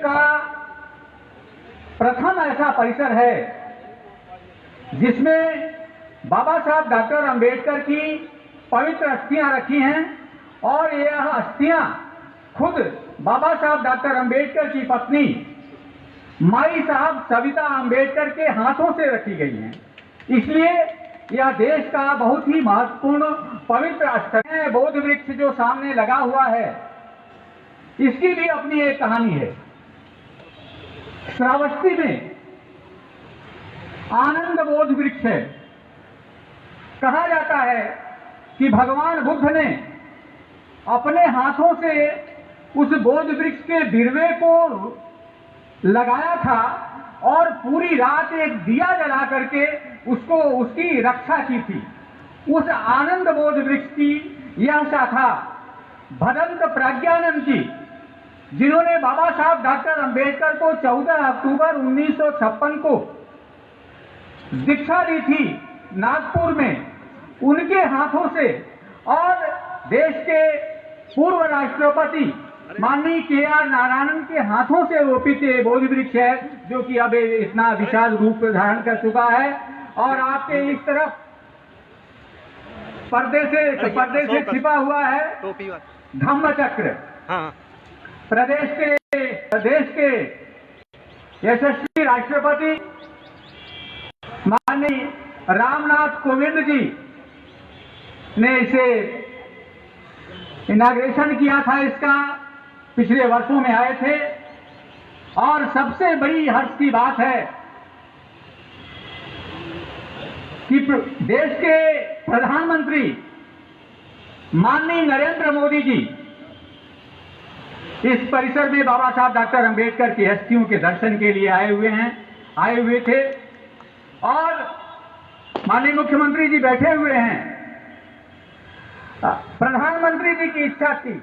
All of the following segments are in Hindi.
का प्रथम ऐसा परिसर है जिसमें बाबा साहब डॉक्टर अंबेडकर की पवित्र अस्थियां रखी हैं और यह अस्थियां खुद बाबा साहब डॉक्टर अंबेडकर की पत्नी माई साहब सविता अंबेडकर के हाथों से रखी गई हैं। इसलिए यह देश का बहुत ही महत्वपूर्ण पवित्र स्थल है। बोधि वृक्ष जो सामने लगा हुआ है, इसकी भी अपनी एक कहानी है। श्रावस्ती में आनंद बोधि वृक्ष है। कहा जाता है कि भगवान बुद्ध ने अपने हाथों से उस बोधि वृक्ष के बिरवे को लगाया था और पूरी रात एक दिया जला करके उसकी रक्षा की थी। उस आनंद बोधि वृक्ष की यह शाखा भदंत प्रज्ञानंद जी, जिन्होंने बाबा साहब डॉक्टर अंबेडकर को 14 अक्टूबर 1956 को दीक्षा दी थी नागपुर में, उनके हाथों से और देश के पूर्व राष्ट्रपति माननीय के.आर. नारायणन के हाथों से रोपित बोधि वृक्ष है, जो कि अब इतना विशाल रूप धारण कर चुका है। और आपके इस तरफ पर्दे से छिपा हुआ है धम्म चक्र। प्रदेश के यशस्वी राष्ट्रपति माननीय रामनाथ कोविंद जी ने इसे इनाग्रेशन किया था। इसका पिछले वर्षों में आए थे। और सबसे बड़ी हर्ष की बात है कि देश के प्रधानमंत्री माननीय नरेंद्र मोदी जी इस परिसर में बाबा साहब डॉक्टर अंबेडकर की अस्थियों के दर्शन के लिए आए हुए थे। और माननीय मुख्यमंत्री जी बैठे हुए हैं। प्रधानमंत्री जी की इच्छा थी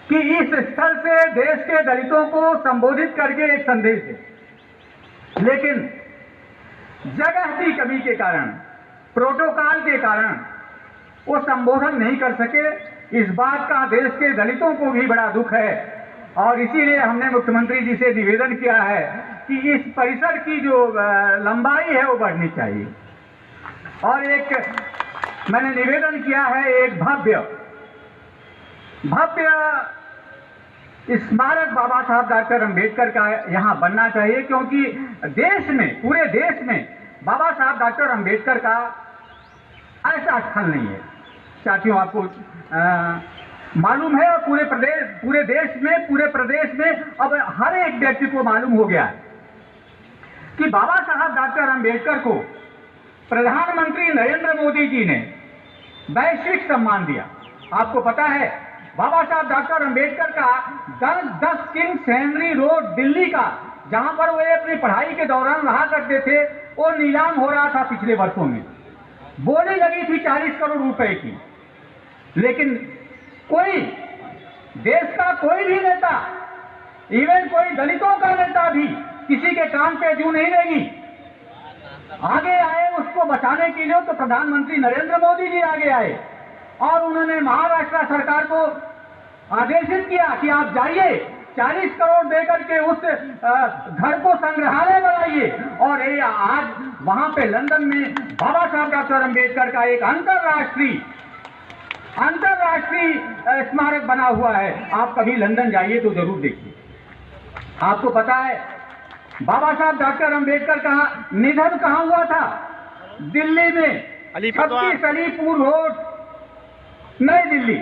कि इस स्थल से देश के दलितों को संबोधित करके एक संदेश दे, लेकिन जगह की कमी के कारण, प्रोटोकॉल के कारण वो संबोधन नहीं कर सके। इस बात का देश के दलितों को भी बड़ा दुख है और इसीलिए हमने मुख्यमंत्री जी से निवेदन किया है कि इस परिसर की जो लंबाई है वो बढ़नी चाहिए। और एक मैंने निवेदन किया है, एक भव्य स्मारक बाबा साहब डॉक्टर अंबेडकर का यहां बनना चाहिए, क्योंकि देश में, पूरे देश में बाबा साहब डॉक्टर अंबेडकर का ऐसा स्थल नहीं है। साथियों, आपको मालूम है और पूरे प्रदेश में अब हर एक व्यक्ति को मालूम हो गया है कि बाबा साहब डॉक्टर अंबेडकर को प्रधानमंत्री नरेंद्र मोदी जी ने वैश्विक सम्मान दिया। आपको पता है, बाबा साहब डॉक्टर अंबेडकर का 10 किंग्स हेनरी रोड दिल्ली का, जहां पर वे अपनी पढ़ाई के दौरान रहा करते थे, वो नीलाम हो रहा था पिछले वर्षों में। बोली लगी थी 40 करोड़ रुपए की, लेकिन कोई देश का कोई भी नेता, इवन कोई दलितों का नेता भी किसी के काम पे जू नहीं लेगी। आगे आए उसको बचाने के लिए तो प्रधानमंत्री नरेंद्र मोदी जी आगे आए और उन्होंने महाराष्ट्र सरकार को आदेशित किया कि आप जाइए, 40 करोड़ देकर के उस घर को संग्रहालय बनाइए। और ये आज वहां पे लंदन में बाबा साहब डॉक्टर अंबेडकर का एक अंतरराष्ट्रीय स्मारक बना हुआ है। आप कभी लंदन जाइए तो जरूर देखिए। आपको पता है बाबा साहब डॉक्टर अंबेडकर का निधन कहां हुआ था? दिल्ली में, 36 अलीपुर रोड, नई दिल्ली।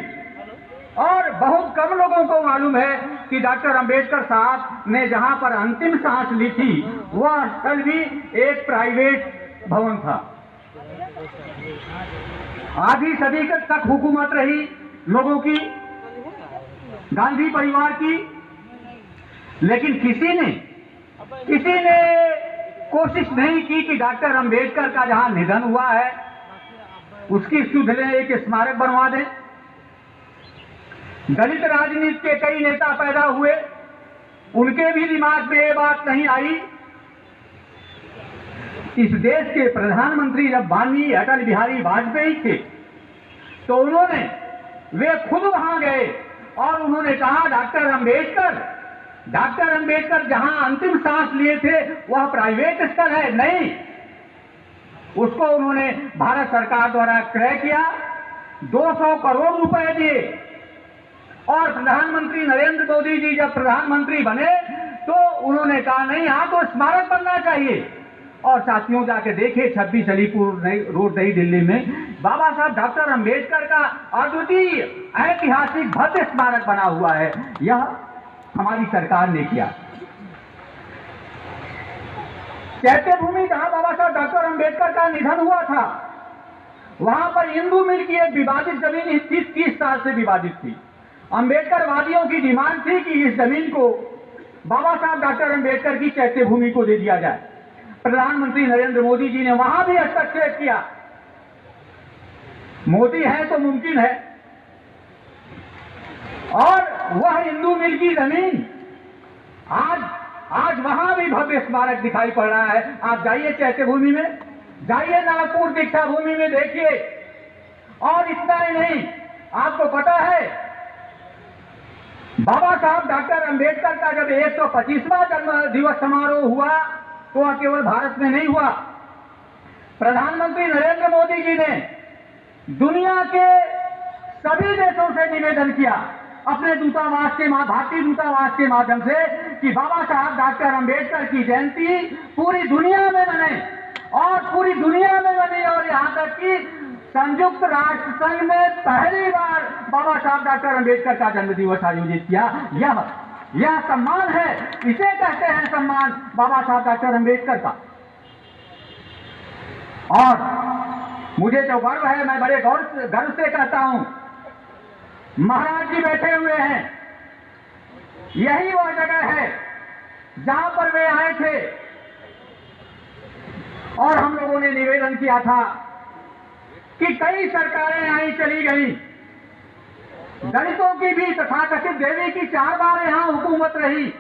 और बहुत कम लोगों को मालूम है कि डॉक्टर अंबेडकर साहब ने जहां पर अंतिम सांस ली थी, वह स्थल भी एक प्राइवेट भवन था। आधी सदी तक हुकूमत रही लोगों की, गांधी परिवार की, लेकिन किसी ने कोशिश नहीं की कि डॉक्टर अंबेडकर का जहां निधन हुआ है उसकी सुध ले एक स्मारक बनवा दें। दलित राजनीति के कई नेता पैदा हुए, उनके भी दिमाग में ये बात नहीं आई। इस देश के प्रधानमंत्री जब माननीय अटल बिहारी वाजपेयी थे तो वे खुद वहां गए और उन्होंने कहा, डॉक्टर अंबेडकर डॉक्टर अंबेडकर जहां अंतिम सांस लिए थे वह प्राइवेट स्थल है नहीं, उसको उन्होंने भारत सरकार द्वारा क्रय किया, 200 करोड़ रुपए दिए। और प्रधानमंत्री नरेंद्र मोदी जी जब प्रधानमंत्री बने तो उन्होंने कहा नहीं, यहां तो स्मारक बनना चाहिए। और साथियों जाके देखे 26 अलीपुर रोड नई दिल्ली में बाबा साहब डॉक्टर अंबेडकर का अद्वितीय ऐतिहासिक भव्य स्मारक बना हुआ है। यह हमारी सरकार ने किया। चैत्य भूमि जहां बाबा साहब डॉक्टर अंबेडकर का निधन हुआ था, वहां पर हिंदू मिल की एक विवादित जमीन 30 साल से विवादित थी। अंबेडकर वादियों की डिमांड थी कि इस जमीन को बाबा साहब डॉक्टर अंबेडकर की चैत्य भूमि को दे दिया जाए। प्रधानमंत्री नरेंद्र मोदी जी ने वहां भी हस्तक्षेप किया। मोदी है तो मुमकिन है। और वह हिंदू मिल की जमीन आज वहां भी भव्य स्मारक दिखाई पड़ रहा है। आप जाइए चैत्य भूमि में, जाइए नागपुर दीक्षा भूमि में देखिए। और इतना ही नहीं, आपको पता है बाबा साहब डॉक्टर अंबेडकर का जब 125वां जन्म दिवस समारोह हुआ तो वह केवल भारत में नहीं हुआ। प्रधानमंत्री नरेंद्र मोदी जी ने दुनिया के सभी देशों से निवेदन किया अपने दूतावास के भारतीय दूतावास के माध्यम से कि बाबा साहब डॉक्टर अंबेडकर की जयंती पूरी दुनिया में मने, और पूरी दुनिया में बनी। और यहां तक कि संयुक्त राष्ट्र संघ में पहली बार बाबा साहब डॉक्टर अंबेडकर का जन्म दिवस आयोजित किया। यह सम्मान है, इसे कहते हैं सम्मान बाबा साहब डॉक्टर अंबेडकर का। और मुझे जो गर्व है, मैं बड़े गर्व से कहता हूं, महाराज जी बैठे हुए हैं, यही वह जगह है जहां पर वे आए थे। और हम लोगों ने निवेदन किया था कि कई सरकारें आई चली गई, दलितों की भी तथाकथित देवी की 4 बार यहां हुकूमत रही,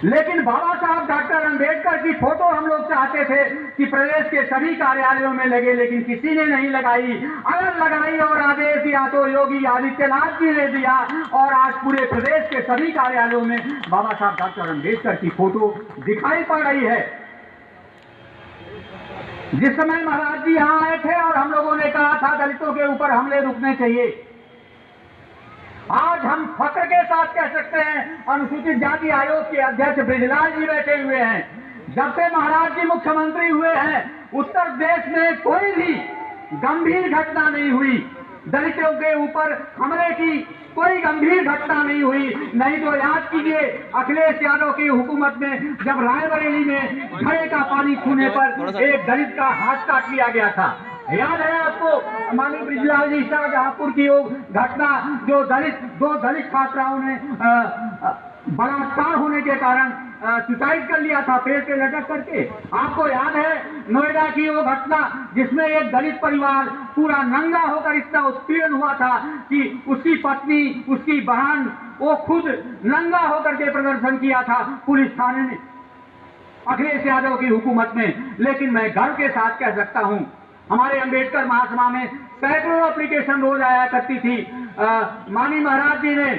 लेकिन बाबा साहब डॉक्टर अंबेडकर की फोटो हम लोग चाहते थे कि प्रदेश के सभी कार्यालयों में लगे, लेकिन किसी ने नहीं लगाई। अगर लगाई और आदेश दिया तो योगी आदित्यनाथ जी ने दिया, और आज पूरे प्रदेश के सभी कार्यालयों में बाबा साहब डॉक्टर अंबेडकर की फोटो दिखाई पड़ रही है। जिस समय महाराज जी यहां आए थे और हम लोगों ने कहा था दलितों के ऊपर हमले रुकने चाहिए, आज हम फक्र के साथ कह सकते हैं अनुसूचित जाति आयोग के अध्यक्ष बृजलाल जी बैठे हुए हैं। जब से महाराज जी मुख्यमंत्री हुए हैं उत्तर प्रदेश में कोई भी गंभीर घटना नहीं हुई, दलितों के ऊपर हमले की कोई गंभीर घटना नहीं हुई। नहीं तो याद कीजिए अखिलेश यादव की हुकूमत में जब रायबरेली में घड़े का पानी छूने पर एक दलित का हाथ काट लिया गया था, याद है आपको? माननीय बृजलाल जी शाहजहांपुर की वो घटना जो दो दलित छात्राओं ने बलात्कार होने के कारण सुसाइड कर लिया था पेड़ पे लटक करके। आपको याद है नोएडा की वो घटना जिसमें एक दलित परिवार पूरा नंगा होकर इतना उत्पीड़न हुआ था कि उसकी पत्नी, उसकी बहन, वो खुद नंगा होकर के प्रदर्शन किया था पुलिस थाने में अखिलेश यादव की हुकूमत में। लेकिन मैं गर्व के साथ कह सकता हूं हमारे अंबेडकर महासभा में सैकड़ों एप्लीकेशन रोज आया करती थी। माननीय महाराज जी ने,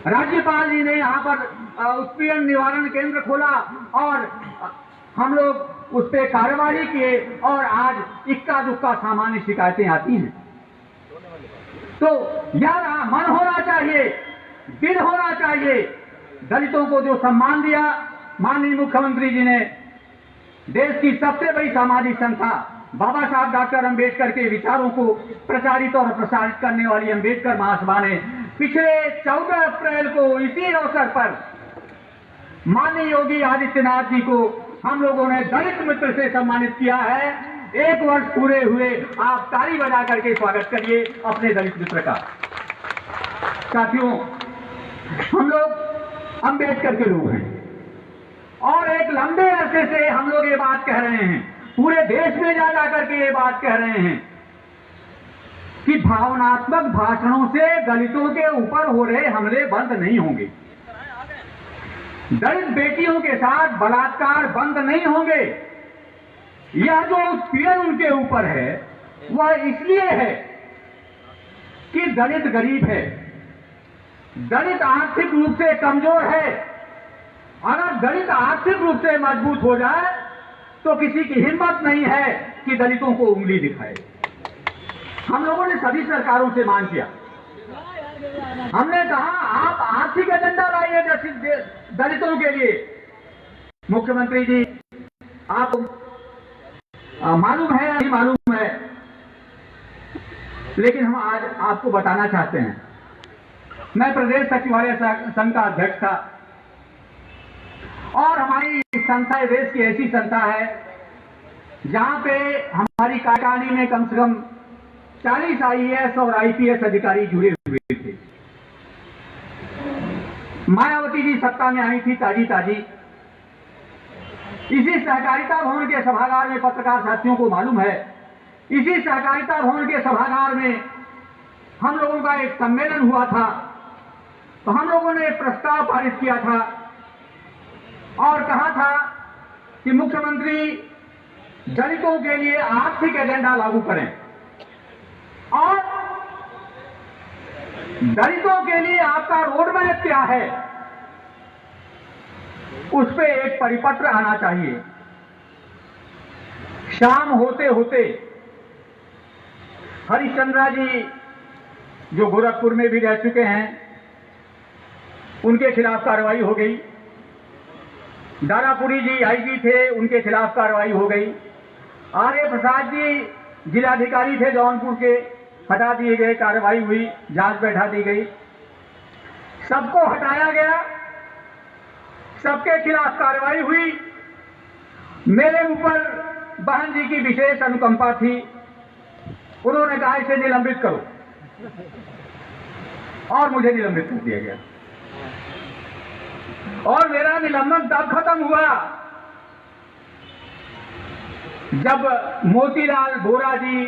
राज्यपाल जी ने यहाँ पर उत्पीड़न निवारण केंद्र खोला और हम लोग उस पर कार्रवाई किए, और आज इक्का दुक्का सामान्य शिकायतें आती हैं। तो यार मन होना चाहिए, दिल होना चाहिए। दलितों को जो सम्मान दिया माननीय मुख्यमंत्री जी ने, देश की सबसे बड़ी सामाजिक संस्था बाबा साहब डॉक्टर अंबेडकर के विचारों को प्रचारित और प्रसारित करने वाली अंबेडकर महासभा ने पिछले 14 अप्रैल को इसी अवसर पर माननीय योगी आदित्यनाथ जी को हम लोगों ने दलित मित्र से सम्मानित किया है। 1 वर्ष पूरे हुए, आप ताली बजा करके स्वागत करिए अपने दलित मित्र का। साथियों, हम लोग अंबेडकर के लोग हैं और एक लंबे अरसे से हम लोग ये बात कह रहे हैं, पूरे देश में जा करके ये बात कह रहे हैं कि भावनात्मक भाषणों से दलितों के ऊपर हो रहे हमले बंद नहीं होंगे, दलित बेटियों के साथ बलात्कार बंद नहीं होंगे। यह जो उत्पीड़न उनके ऊपर है वह इसलिए है कि दलित गरीब है, दलित आर्थिक रूप से कमजोर है। अगर दलित आर्थिक रूप से मजबूत हो जाए तो किसी की हिम्मत नहीं है कि दलितों को उंगली दिखाए। हम लोगों ने सभी सरकारों से मांग किया, हमने कहा आप आर्थिक एजेंडा लाइए दलितों के लिए। मुख्यमंत्री जी, आप मालूम है नहीं मालूम है, लेकिन हम आज आपको बताना चाहते हैं। मैं प्रदेश सचिवालय संघ का अध्यक्ष था और हमारी संस्था देश की ऐसी संस्था है जहां पे हमारी कार्यकारिणी में कम से कम 40 आईएएस और आईपीएस अधिकारी जुड़े हुए थे। मायावती जी सत्ता में आई थी ताजी ताजी। इसी सहकारिता भवन के सभागार में, पत्रकार साथियों को मालूम है, इसी सहकारिता भवन के सभागार में हम लोगों का एक सम्मेलन हुआ था। तो हम लोगों ने एक प्रस्ताव पारित किया था और कहा था कि मुख्यमंत्री दलितों के लिए आर्थिक एजेंडा लागू करें और दलितों के लिए आपका रोडमैप क्या है, उस पे एक परिपत्र आना चाहिए। शाम होते होते हरिश्चंद्रा जी जो गोरखपुर में भी रह चुके हैं, उनके खिलाफ कार्रवाई हो गई। दानापुरी जी आईजी थे, उनके खिलाफ कार्रवाई हो गई। आर्य प्रसाद जी जिलाधिकारी थे जौनपुर के, हटा दिए गए, कार्रवाई हुई, जांच बैठा दी गई। सबको हटाया गया, सबके खिलाफ कार्रवाई हुई। मेरे ऊपर बहन जी की विशेष अनुकंपा थी, उन्होंने कहा इसे निलंबित करो और मुझे निलंबित कर दिया गया। और मेरा निलंबन तब खत्म हुआ जब मोतीलाल वोरा जी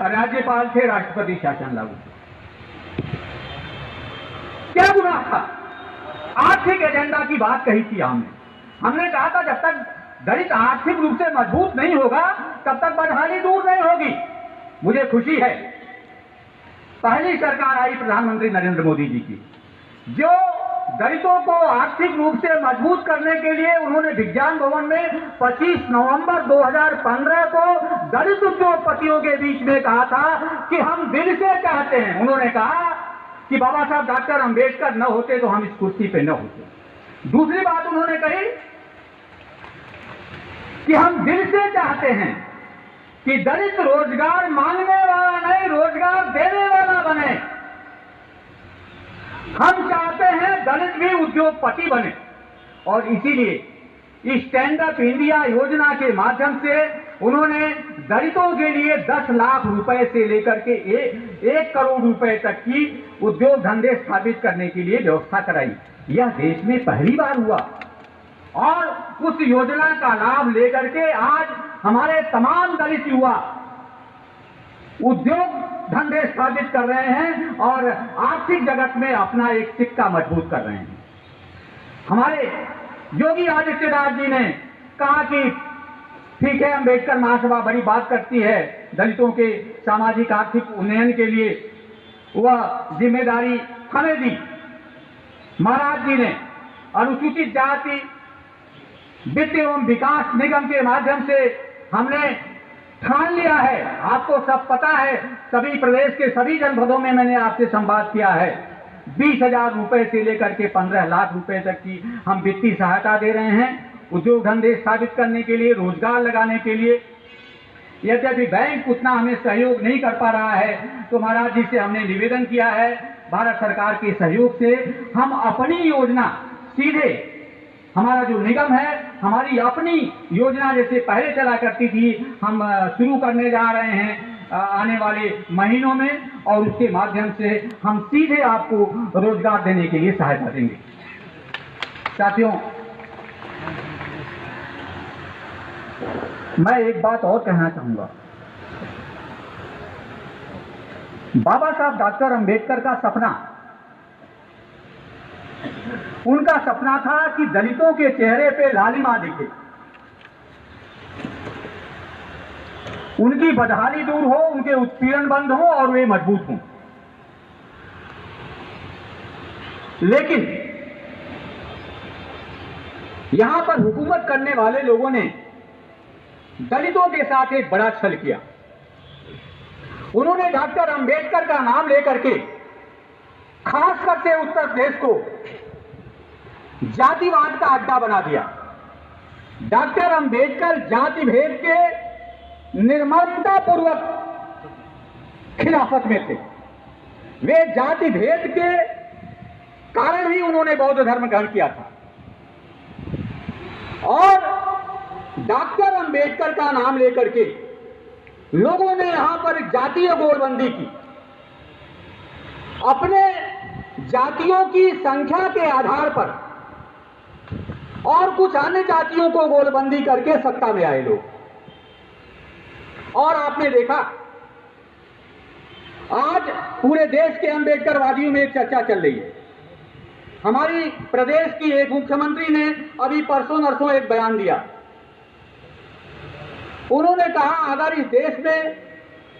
राज्यपाल थे, राष्ट्रपति शासन लागू। क्या गुनाह था? आर्थिक एजेंडा की बात कही थी हमने कहा था जब तक दलित आर्थिक रूप से मजबूत नहीं होगा तब तक बदहाली दूर नहीं होगी। मुझे खुशी है पहली सरकार आई प्रधानमंत्री नरेंद्र मोदी जी की, जो दलितों को आर्थिक रूप से मजबूत करने के लिए उन्होंने विज्ञान भवन में 25 नवंबर 2015 को दलित उद्योगपतियों के बीच में कहा था कि हम दिल से चाहते हैं। उन्होंने कहा कि बाबा साहब डॉक्टर अंबेडकर न होते तो हम इस कुर्सी पे न होते। दूसरी बात उन्होंने कही कि हम दिल से चाहते हैं कि दलित रोजगार मांगने वाला नहीं, रोजगार देने वाला बने। हम चाहते हैं दलित भी उद्योगपति बने और इसीलिए स्टैंड अप इंडिया योजना के माध्यम से उन्होंने दलितों के लिए 10 लाख रुपए से लेकर के 1 करोड़ रुपए तक की उद्योग धंधे स्थापित करने के लिए व्यवस्था कराई। यह देश में पहली बार हुआ और उस योजना का लाभ लेकर के आज हमारे तमाम दलित युवा उद्योग धंधे स्थापित कर रहे हैं और आर्थिक जगत में अपना एक सिक्का मजबूत कर रहे हैं। हमारे योगी आदित्यनाथ जी ने कहा कि ठीक है, अम्बेडकर महासभा बड़ी बात करती है दलितों के सामाजिक आर्थिक उन्नयन के लिए, वह जिम्मेदारी हमें दी। महाराज जी ने अनुसूचित जाति वित्त एवं विकास निगम के माध्यम से हमने ठान लिया है। आपको सब पता है, सभी प्रदेश के सभी जनपदों में मैंने आपसे संवाद किया है। 20,000 रुपए से लेकर के 15 लाख रुपए तक की हम वित्तीय सहायता दे रहे हैं उद्योग धंधे स्थापित करने के लिए, रोजगार लगाने के लिए। यद्यपि बैंक उतना हमें सहयोग नहीं कर पा रहा है तो महाराज जी से हमने निवेदन किया है, भारत सरकार के सहयोग से हम अपनी योजना सीधे, हमारा जो निगम है, हमारी अपनी योजना जैसे पहले चला करती थी, हम शुरू करने जा रहे हैं आने वाले महीनों में और उसके माध्यम से हम सीधे आपको रोजगार देने के लिए सहायता देंगे। साथियों, मैं एक बात और कहना चाहूंगा। बाबा साहब डॉक्टर अंबेडकर का सपना, उनका सपना था कि दलितों के चेहरे पे लालिमा दिखे, उनकी बदहाली दूर हो, उनके उत्पीड़न बंद हो और वे मजबूत हों। लेकिन यहां पर हुकूमत करने वाले लोगों ने दलितों के साथ एक बड़ा छल किया। उन्होंने डॉक्टर अंबेडकर का नाम लेकर के खासकर से उत्तर प्रदेश को जातिवाद का अड्डा बना दिया। डॉक्टर अंबेडकर जाति भेद के निर्ममता पूर्वक खिलाफत में थे। वे जाति भेद के कारण ही उन्होंने बौद्ध धर्म ग्रहण किया था और डॉक्टर अंबेडकर का नाम लेकर के लोगों ने यहां पर जातीय गोलबंदी की। अपने जातियों की संख्या के आधार पर और कुछ अन्य जातियों को गोलबंदी करके सत्ता में आए लोग। और आपने देखा आज पूरे देश के अंबेडकरवादियों में एक चर्चा चल रही है। हमारी प्रदेश की एक मुख्यमंत्री ने अभी परसों नरसों एक बयान दिया। उन्होंने कहा अगर इस देश में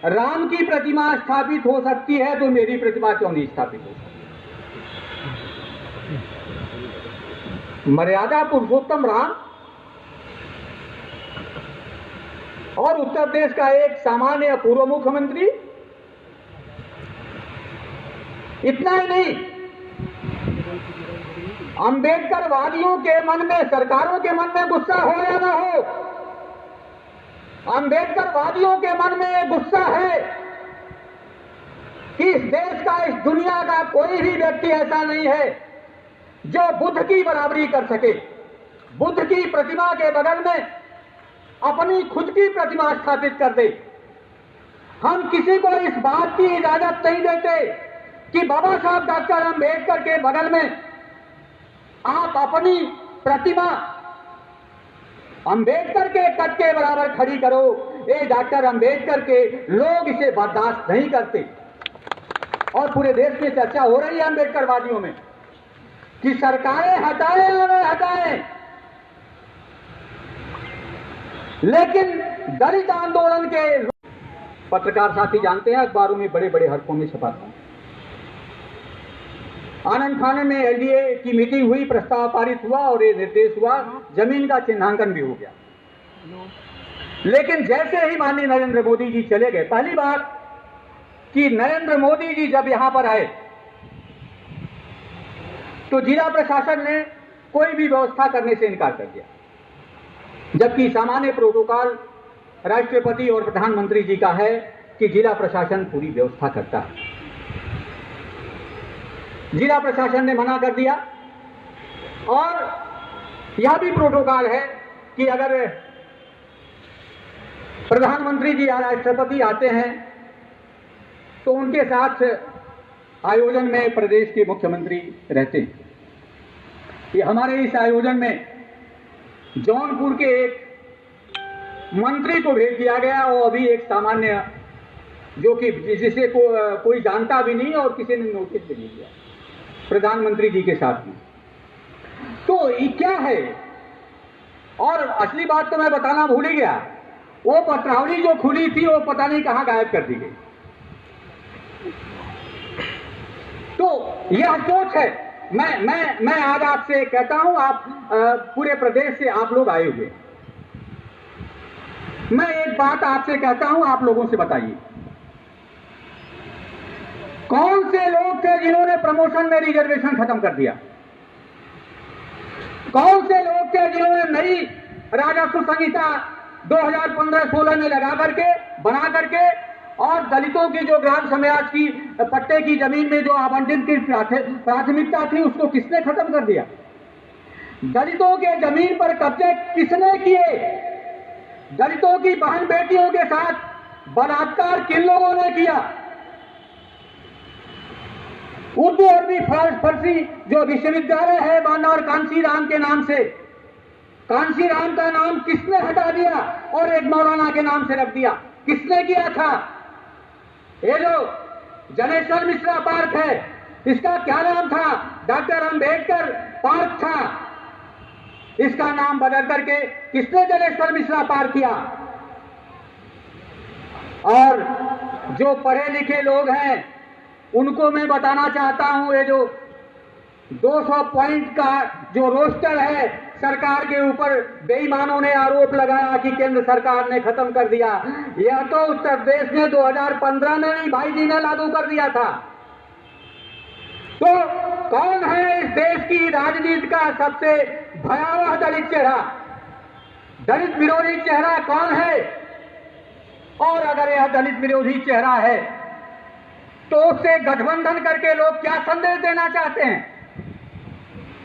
राम की प्रतिमा स्थापित हो सकती है तो मेरी प्रतिमा क्यों नहीं स्थापित हो सकती। मर्यादा पुरुषोत्तम राम और उत्तर प्रदेश का एक सामान्य पूर्व मुख्यमंत्री। इतना ही नहीं, अंबेडकरवादियों के मन में, सरकारों के मन में गुस्सा हो या ना हो, अंबेडकरवादियों के मन में यह गुस्सा है कि इस देश का, इस दुनिया का कोई भी व्यक्ति ऐसा नहीं है जो बुद्ध की बराबरी कर सके। बुद्ध की प्रतिमा के बगल में अपनी खुद की प्रतिमा स्थापित कर दे। हम किसी को इस बात की इजाजत नहीं देते कि बाबा साहब डॉक्टर अंबेडकर के बगल में आप अपनी प्रतिमा अंबेडकर के कद के बराबर खड़ी करो। ये डॉक्टर अंबेडकर के लोग इसे बर्दाश्त नहीं करते और पूरे देश में चर्चा हो रही है अंबेडकरवादियों में कि सरकारें हटाएं या नहीं हटाएं। लेकिन दलित आंदोलन के पत्रकार साथी जानते हैं, अखबारों में बड़े बड़े हरफों में छपाता हूं। आनंद खाने में एलडीए की मीटिंग हुई, प्रस्ताव पारित हुआ और ये निर्देश हुआ, जमीन का चिन्हांकन भी हो गया। लेकिन जैसे ही माननीय नरेंद्र मोदी जी चले गए, पहली बात कि नरेंद्र मोदी जी जब यहां पर आए तो जिला प्रशासन ने कोई भी व्यवस्था करने से इनकार कर दिया, जबकि सामान्य प्रोटोकॉल राष्ट्रपति और प्रधानमंत्री जी का है कि जिला प्रशासन पूरी व्यवस्था करता है। जिला प्रशासन ने मना कर दिया और यह भी प्रोटोकॉल है कि अगर प्रधानमंत्री जी या राष्ट्रपति आते हैं तो उनके साथ आयोजन में प्रदेश के मुख्यमंत्री रहते हैं। ये हमारे इस आयोजन में जौनपुर के एक मंत्री को भेज दिया गया और अभी एक सामान्य जो कि जिसे कोई जानता भी नहीं और किसी ने नोटिस भी नहीं दिया, प्रधानमंत्री जी के साथ में। तो ये क्या है? और असली बात तो मैं बताना भूल ही गया, वो पत्रावली जो खुली थी वो पता नहीं कहां गायब कर दी गई। तो यह सोच है। मैं आज आपसे कहता हूं, आप पूरे प्रदेश से आप लोग आए हुए, मैं एक बात आपसे कहता हूं, आप लोगों से बताइए कौन से लोग थे जिन्होंने प्रमोशन में रिजर्वेशन खत्म कर दिया? कौन से लोग थे जिन्होंने नई राजस्व संहिता 2015-16 में लगा करके, बना करके और दलितों की जो ग्राम समाज की पट्टे की जमीन में जो आवंटन की प्राथमिकता थी उसको किसने खत्म कर दिया? दलितों के जमीन पर कब्जे किसने किए? दलितों की बहन बेटियों के साथ बलात्कार किन लोगों ने किया? उर्दू अरबी फारसी जो विश्वविद्यालय है बांदा कांसी राम के नाम से, कांसी राम का नाम किसने हटा दिया और एक मौलाना के नाम से रख दिया? किसने किया था? ये जो जनेश्वर मिश्रा पार्क है, इसका क्या नाम था? डॉक्टर अंबेडकर पार्क था। इसका नाम बदल करके किसने जनेश्वर मिश्रा पार्क किया? और जो पढ़े लिखे लोग हैं उनको मैं बताना चाहता हूं, ये जो 200 पॉइंट का जो रोस्टर है, सरकार के ऊपर बेईमानों ने आरोप लगाया कि केंद्र सरकार ने खत्म कर दिया। यह तो उत्तर प्रदेश ने 2015 में भी भाई जी ने लागू कर दिया था। तो कौन है इस देश की राजनीति का सबसे भयावह दलित चेहरा, दलित विरोधी चेहरा कौन है? और अगर यह दलित विरोधी चेहरा है तो उससे गठबंधन करके लोग क्या संदेश देना चाहते हैं?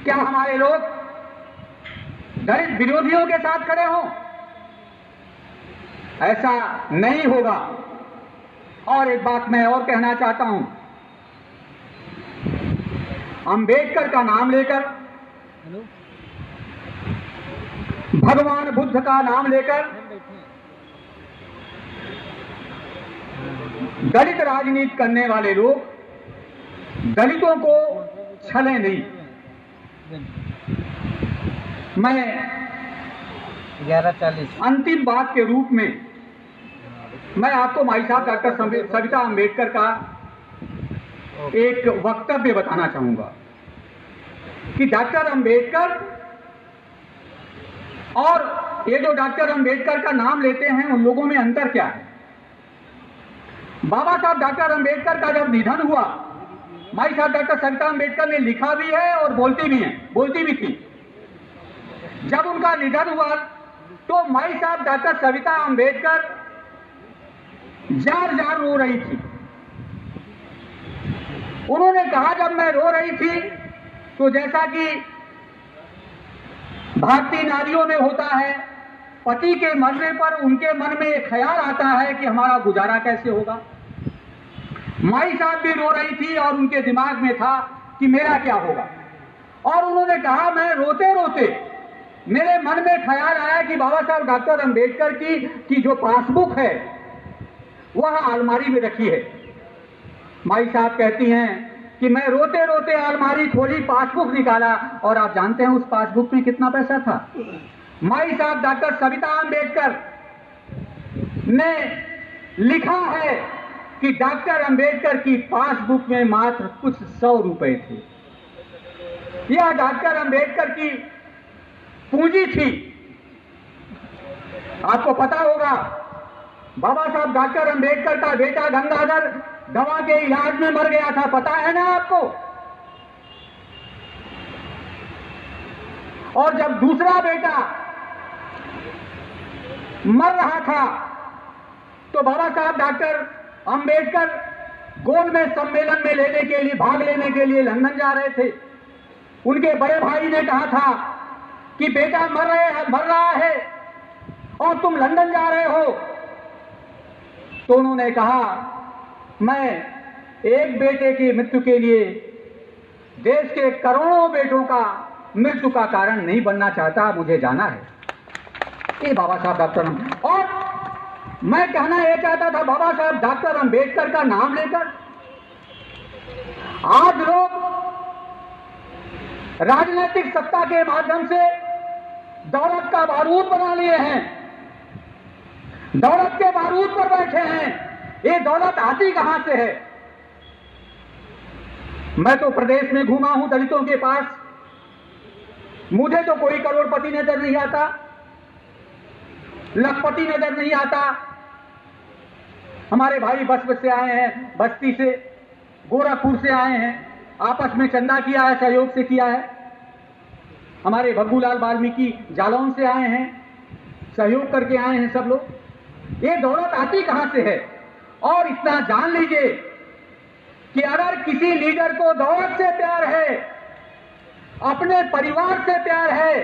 क्या हमारे लोग दलित विरोधियों के साथ खड़े हों? ऐसा नहीं होगा। और एक बात मैं और कहना चाहता हूं, अंबेडकर का नाम लेकर, भगवान बुद्ध का नाम लेकर दलित राजनीति करने वाले लोग दलितों को छले नहीं। मैं 11:40 अंतिम बात के रूप में मैं आपको भाई साहब डॉक्टर सविता अंबेडकर का एक वक्तव्य बताना चाहूंगा कि डॉक्टर अंबेडकर और ये जो डॉक्टर अंबेडकर का नाम लेते हैं उन लोगों में अंतर क्या है? बाबा साहब डॉक्टर अंबेडकर का जब निधन हुआ, माई साहब डॉक्टर सविता अंबेडकर ने लिखा भी है और बोलती भी थी। जब उनका निधन हुआ तो माई साहब डॉक्टर सविता अंबेडकर जार जार रो रही थी। उन्होंने कहा, जब मैं रो रही थी तो जैसा कि भारतीय नारियों में होता है, पति के मरने पर उनके मन में एक ख्याल आता है कि हमारा गुजारा कैसे होगा। माई साहब भी रो रही थी और उनके दिमाग में था कि मेरा क्या होगा। और उन्होंने कहा, मैं रोते रोते मेरे मन में ख्याल आया कि बाबा साहब डॉक्टर अंबेडकर की जो पासबुक है वह अलमारी में रखी है। माई साहब कहती हैं कि मैं रोते रोते अलमारी खोली, पासबुक निकाला और आप जानते हैं उस पासबुक में कितना पैसा था? माई साहब डॉक्टर सविता अंबेडकर ने लिखा है कि डॉक्टर अंबेडकर की पासबुक में मात्र कुछ 100 रुपए थे। यह डॉक्टर अंबेडकर की पूंजी थी। आपको पता होगा, बाबा साहब डॉक्टर अंबेडकर का बेटा गंगाधर दवा के इलाज में मर गया था, पता है ना आपको? और जब दूसरा बेटा मर रहा था तो बाबा साहब डॉक्टर अंबेडकर गोलमेज सम्मेलन में भाग लेने के लिए लंदन जा रहे थे। उनके बड़े भाई ने कहा था कि बेटा मर रहा है और तुम लंदन जा रहे हो। तो उन्होंने कहा, मैं एक बेटे की मृत्यु के लिए देश के करोड़ों बेटों का मृत्यु का कारण नहीं बनना चाहता, मुझे जाना है। ये बाबा साहब डॉक्टर, और मैं कहना यह चाहता था, बाबा साहब डॉक्टर अंबेडकर का नाम लेकर आज लोग राजनीतिक सत्ता के माध्यम से दौलत का बारूद बना लिए हैं, दौलत के बारूद पर बैठे हैं। ये दौलत आती कहां से है? मैं तो प्रदेश में घूमा हूं दलितों के पास, मुझे तो कोई करोड़पति नजर नहीं आता, लखपति नजर नहीं आता। हमारे भाई बस से आए हैं, बस्ती से, गोरखपुर से आए हैं, आपस में चंदा किया है, सहयोग से किया है। हमारे भग्गूलाल वाल्मीकि जालौन से आए हैं, सहयोग करके आए हैं सब लोग। ये दौलत आती कहां से है? और इतना जान लीजिए कि अगर किसी लीडर को दौलत से प्यार है, अपने परिवार से प्यार है,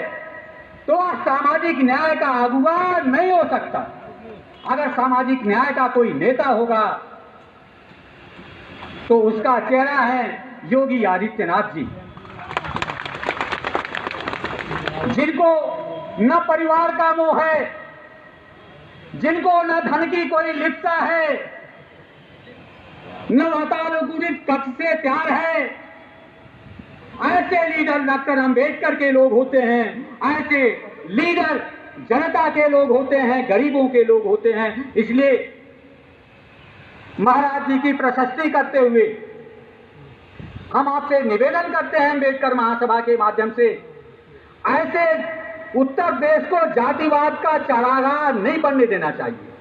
तो सामाजिक न्याय का अगुवा नहीं हो सकता। अगर सामाजिक न्याय का कोई नेता होगा तो उसका चेहरा है योगी आदित्यनाथ जी, जिनको न परिवार का मोह है, जिनको न धन की कोई लिप्सा है, न वातानुकूलित कक्ष से प्यार है। ऐसे लीडर डॉक्टर अंबेडकर के लोग होते हैं, ऐसे लीडर जनता के लोग होते हैं, गरीबों के लोग होते हैं। इसलिए महाराज जी की प्रशस्ति करते हुए हम आपसे निवेदन करते हैं अम्बेडकर महासभा के माध्यम से, ऐसे उत्तर प्रदेश को जातिवाद का चारागाह नहीं बनने देना चाहिए।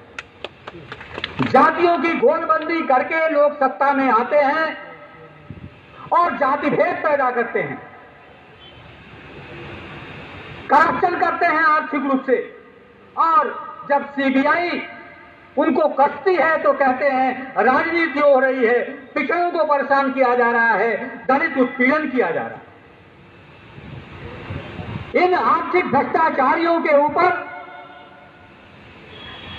जातियों की गोलबंदी करके लोग सत्ता में आते हैं और जाति भेद पैदा करते हैं, करप्शन करते हैं आर्थिक रूप से, और जब सीबीआई उनको कसती है तो कहते हैं राजनीति हो रही है, पिछड़ों को परेशान किया जा रहा है, दलित उत्पीड़न किया जा रहा है। इन आर्थिक भ्रष्टाचारियों के ऊपर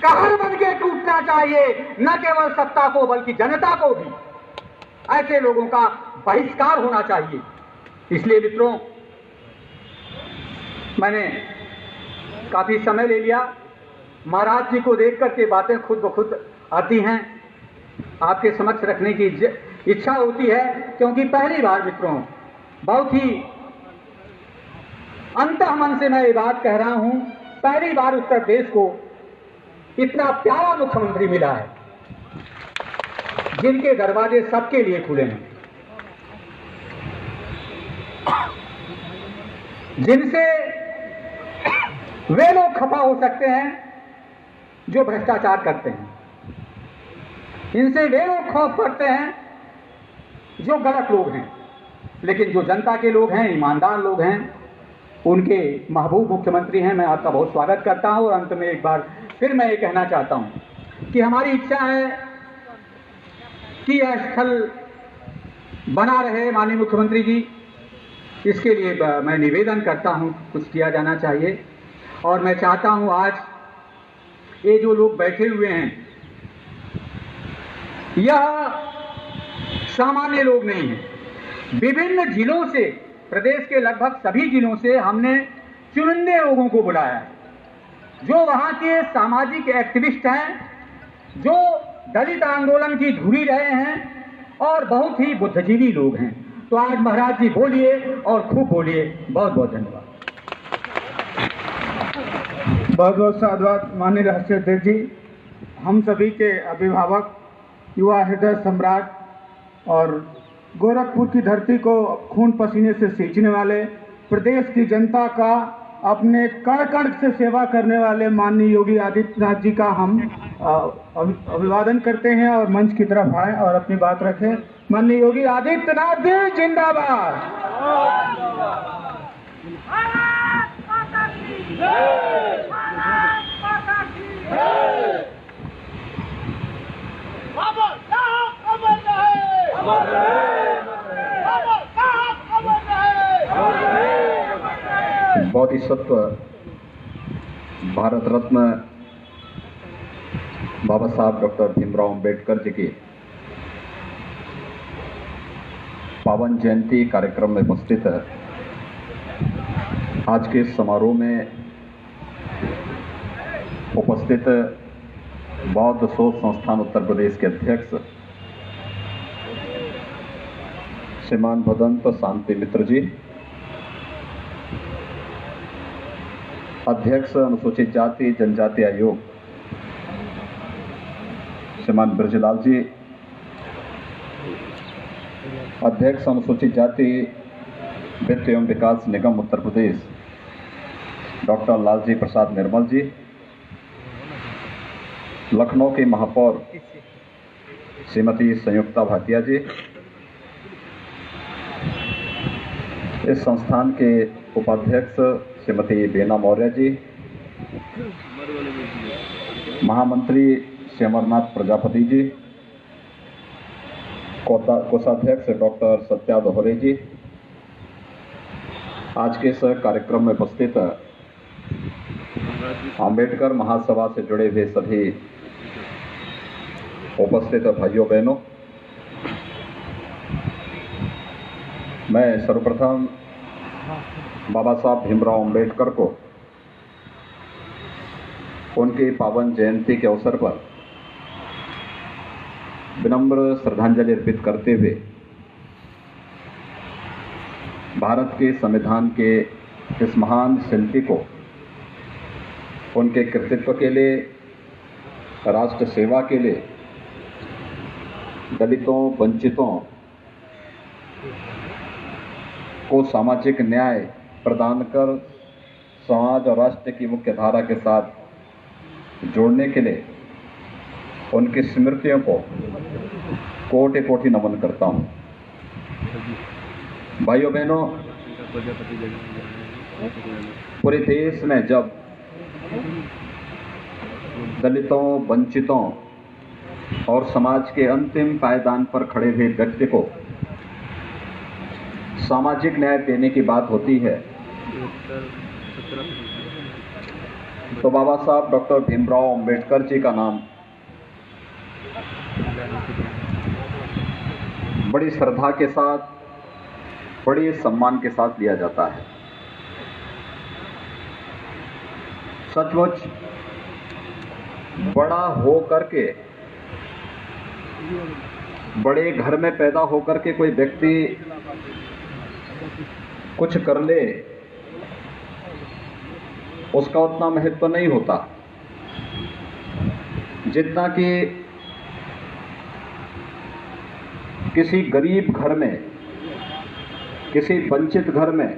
कहर बन के टूटना चाहिए, न केवल सत्ता को बल्कि जनता को भी। ऐसे लोगों का बहिष्कार होना चाहिए। इसलिए मित्रों, मैंने काफी समय ले लिया। महाराज जी को देख करके बातें खुद ब खुद आती हैं, आपके समक्ष रखने की इच्छा होती है, क्योंकि पहली बार मित्रों बहुत ही अंतःमन से मैं ये बात कह रहा हूं, पहली बार उत्तर प्रदेश को इतना प्यारा मुख्यमंत्री मिला है जिनके दरवाजे सबके लिए खुले हैं, जिनसे वे लोग खफा हो सकते हैं जो भ्रष्टाचार करते हैं, इनसे वे लोग खौफ करते हैं जो गलत लोग हैं, लेकिन जो जनता के लोग हैं, ईमानदार लोग हैं, उनके महबूब मुख्यमंत्री हैं। मैं आपका बहुत स्वागत करता हूं। और अंत में एक बार फिर मैं ये कहना चाहता हूं कि हमारी इच्छा है कि यह स्थल बना रहे माननीय मुख्यमंत्री जी। इसके लिए मैं निवेदन करता हूं, कुछ किया जाना चाहिए। और मैं चाहता हूं आज ये जो लोग बैठे हुए हैं, यह सामान्य लोग नहीं हैं। विभिन्न जिलों से, प्रदेश के लगभग सभी जिलों से हमने चुनिंदे लोगों को बुलाया है, जो वहां के सामाजिक एक्टिविस्ट हैं, जो दलित आंदोलन की धुरी रहे हैं और बहुत ही बुद्धिजीवी लोग हैं। तो आज महाराज जी बोलिए और खूब बोलिए। बहुत बहुत धन्यवाद। बहुत बहुत साधुवाद माननीय राष्ट्रीय अध्यक्ष जी, हम सभी के अभिभावक, युवा हृदय सम्राट और गोरखपुर की धरती को खून पसीने से सींचने वाले, प्रदेश की जनता का अपने कण कण से सेवा करने वाले माननीय योगी आदित्यनाथ जी का हम अभिवादन करते हैं और मंच की तरफ आए और अपनी बात रखें। माननीय योगी आदित्यनाथ जी जिंदाबाद। बोधिसत्व भारत रत्न बाबा साहब डॉक्टर भीमराव अंबेडकर जी की पावन जयंती कार्यक्रम में उपस्थित है। आज के समारोह में उपस्थित बौद्ध शोध संस्थान उत्तर प्रदेश के अध्यक्ष श्रीमान भदंत शांति मित्र जी, अध्यक्ष अनुसूचित जाति जनजाति आयोग श्रीमान ब्रजलाल जी, अध्यक्ष अनुसूचित जाति वित्त एवं विकास निगम उत्तर प्रदेश डॉक्टर लालजी प्रसाद निर्मल जी, लखनऊ की महापौर श्रीमती संयुक्ता भाटिया जी, इस संस्थान के उपाध्यक्ष श्रीमती बेना मौर्य जी, महामंत्री श्री अमरनाथ प्रजापति जी, कोषाध्यक्ष डॉक्टर सत्या दोहरे जी, आज के इस कार्यक्रम में उपस्थित अंबेडकर महासभा से जुड़े हुए सभी उपस्थित भाइयों बहनों, मैं सर्वप्रथम बाबा साहब भीमराव अंबेडकर को उनकी पावन जयंती के अवसर पर विनम्र श्रद्धांजलि अर्पित करते हुए भारत के संविधान के इस महान शिल्पी को उनके कृतित्व के लिए, राष्ट्र सेवा के लिए, दलितों, वंचितों को सामाजिक न्याय प्रदान कर समाज और राष्ट्र की मुख्य धारा के साथ जोड़ने के लिए उनकी स्मृतियों को कोटि कोटि नमन करता हूँ। भाइयों बहनों, पूरे देश में जब दलितों, वंचितों और समाज के अंतिम पायदान पर खड़े हुए व्यक्ति को सामाजिक न्याय देने की बात होती है तो बाबा साहब डॉक्टर भीमराव अंबेडकर जी का नाम बड़ी श्रद्धा के साथ, बड़े सम्मान के साथ लिया जाता है। सचमुच बड़ा हो करके, बड़े घर में पैदा होकर के कोई व्यक्ति कुछ कर ले, उसका उतना महत्व नहीं होता जितना कि किसी गरीब घर में, किसी वंचित घर में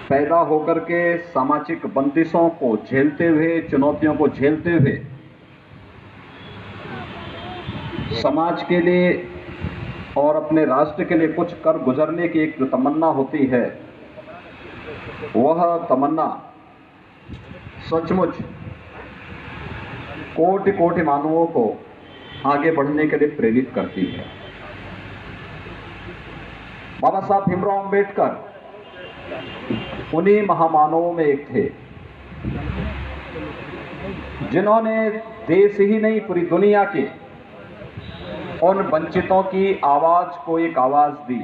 पैदा होकर के सामाजिक बंदिशों को झेलते हुए, चुनौतियों को झेलते हुए समाज के लिए और अपने राष्ट्र के लिए कुछ कर गुजरने की एक जो तमन्ना होती है, वह तमन्ना सचमुच कोटि कोटि मानवों को आगे बढ़ने के लिए प्रेरित करती है। बाबा साहब भीमराव अंबेडकर उन्हीं महामानवों में एक थे जिन्होंने देश ही नहीं, पूरी दुनिया के उन वंचितों की आवाज को एक आवाज दी,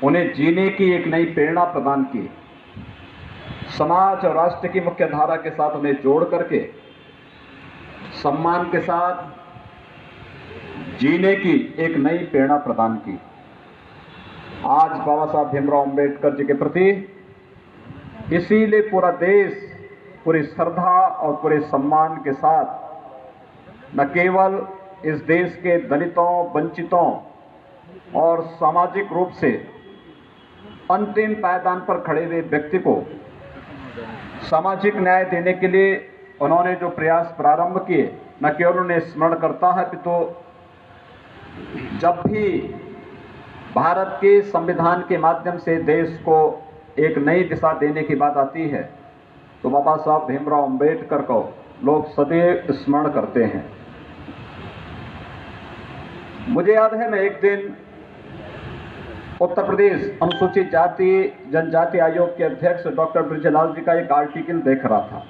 उन्हें जीने की एक नई प्रेरणा प्रदान की, समाज और राष्ट्र की मुख्य धारा के साथ उन्हें जोड़ करके सम्मान के साथ जीने की एक नई प्रेरणा प्रदान की। आज बाबा साहब भीमराव अंबेडकर जी के प्रति इसीलिए पूरा देश पूरी श्रद्धा और पूरे सम्मान के साथ न केवल इस देश के दलितों, वंचितों और सामाजिक रूप से अंतिम पायदान पर खड़े हुए व्यक्ति को सामाजिक न्याय देने के लिए उन्होंने जो प्रयास प्रारंभ किए, न केवल उन्हें स्मरण करता है कि तो जब भी भारत के संविधान के माध्यम से देश को एक नई दिशा देने की बात आती है तो बाबा साहब भीमराव अंबेडकर को लोग सदैव स्मरण करते हैं। मुझे याद है, मैं एक दिन उत्तर प्रदेश अनुसूचित जाति जनजाति आयोग के अध्यक्ष डॉक्टर ब्रिजलाल जी का एक आर्टिकल देख रहा था।